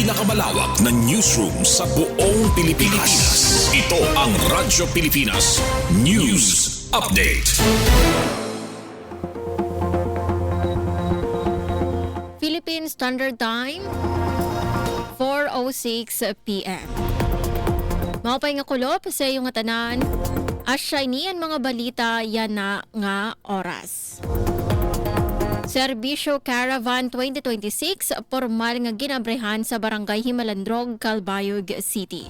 pinakamalawak na newsroom sa buong Pilipinas. Ito ang Radyo Pilipinas News Update. Philippine Standard Time, 4:06 p.m. Maupay nga kulop sa iyong tanan, asya iniyan mga balita yan na nga oras. Serbisyo Caravan 2026 formal nga ginabrehan sa Barangay Himalandrog, Calbayog City.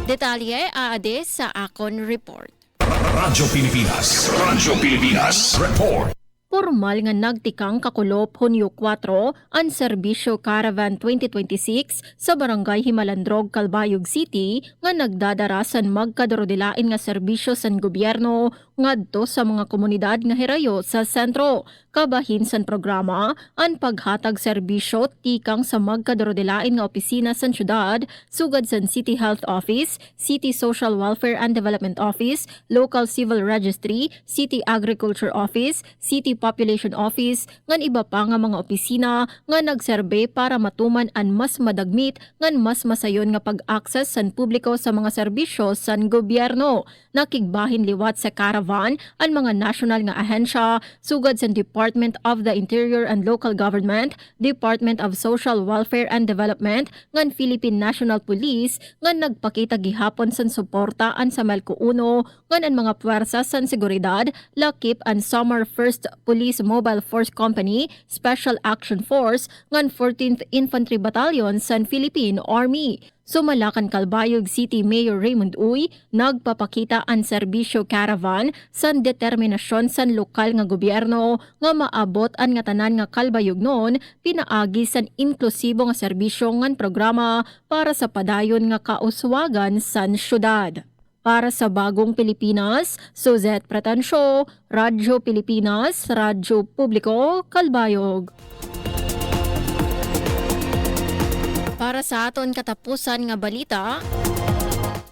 Detalye aade sa akon report. Radyo Pilipinas Report. Formal nga nagtikang kakulop Hunyo 4 ang Serbisyo Caravan 2026 sa Barangay Himalandrog, Calbayog City nga nagdadarasan magkadorodilain nga serbisyo sa gobyerno ngadto sa mga komunidad nga hirayo sa sentro. Kabahin san programa ang paghatag serbisyo tikang sa magkadorodilain nga opisina sa syudad sugad sa City Health Office, City Social Welfare and Development Office, Local Civil Registry, City Agriculture Office, City Population Office, ngan iba pa nga mga opisina nga nagserbe para matuman ang mas madagmit ngan mas masayon nga pag-access san publiko sa mga serbisyo san gobyerno. Nakigbahin liwat sa caravan ang mga national nga ahensya sugad sa Department of the Interior and Local Government, Department of Social Welfare and Development, ngan Philippine National Police ngan nagpakita gihapon san suporta an sa Melco 1 ngan ang mga puwersa san seguridad, lakip an Summer 1st Police Mobile Force Company, Special Action Force ngan 14th Infantry Battalion san Philippine Army. Sumalakan Calbayog City Mayor Raymond Uy, nagpapakita ang serbisyo caravan san determinasyon san lokal nga gobyerno nga maabot ang nga tanan nga Calbayog noon, pinaagi san inklusibo nga serbisyo ngan programa para sa padayon nga kauswagan san syudad. Para sa Bagong Pilipinas, Suzette Pretancio, Radyo Pilipinas, Radyo Publiko, Calbayog. Para sa aton katapusan nga balita,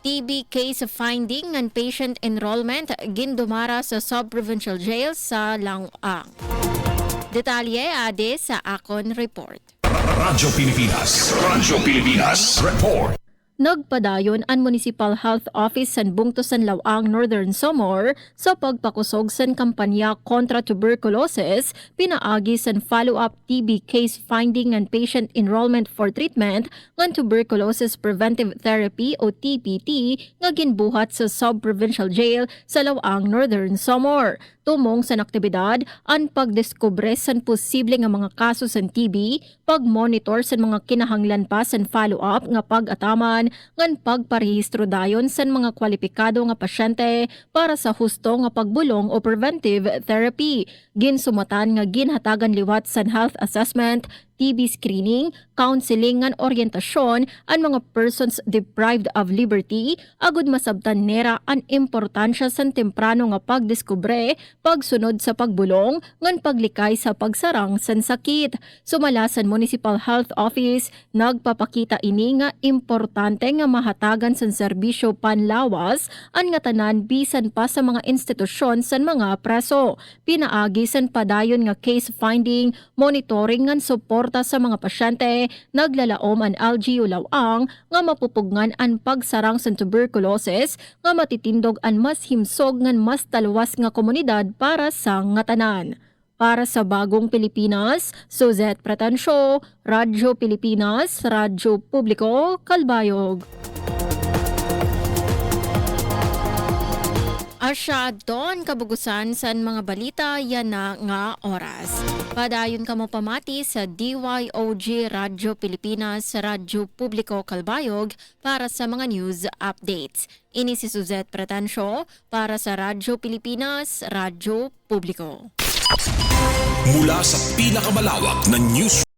TB case finding and patient enrollment gindumara sa sub-provincial jail sa Langoang. Detalye ade sa akon report. Radyo Pilipinas Report. Nagpadayon ang Municipal Health Office san Bungto San Lawang, Northern Samar sa pagpakusog san kampanya kontra tuberculosis, pinaagi san follow-up TB case finding and patient enrollment for treatment ng tuberculosis preventive therapy o TPT nga ginbuhat sa sub-provincial jail sa Lawang, Northern Samar. Tumong sa aktibidad ang pagdiskubre san posible nga mga kaso san TB, pag-monitor san mga kinahanglan pa san follow-up nga pag-ataman, ngan pagparehistro dayon san mga kwalipikado nga pasyente para sa husto nga pagbulong o preventive therapy. Ginsumatan nga ginhatagan liwat san health assessment, TB screening, counseling ngan orientasyon ang mga persons deprived of liberty, agud masabtan nera ang importansya san temprano nga pagdiskubre, pagsunod sa pagbulong, ngan paglikay sa pagsarang san sakit. Sumala san Municipal Health Office, nagpapakita ini nga importante nga mahatagan san serbisyo panlawas ang nga tanan bisan pa sa mga institusyon san mga preso. Pinaagi san padayon nga case finding, monitoring ngan support sa mga pasyente, naglalaom ang LGU Lawang nga mapupugngan ang pagsarang sa tuberculosis nga matitindog ang mas himsog ngan mas taluwas nga komunidad para sa ngatanan. Para sa Bagong Pilipinas, Suzette Pretancio, Radyo Pilipinas, Radyo Publiko, Calbayog. Asya doon kabugusan sa mga balita yan na nga oras. Padayon ka mo pamati sa DYOG Radyo Pilipinas, Radyo Publiko Calbayog para sa mga news updates. Ini si Suzette Pretancio para sa Radyo Pilipinas, Radyo Publiko. Mula sa pinakamalawak na news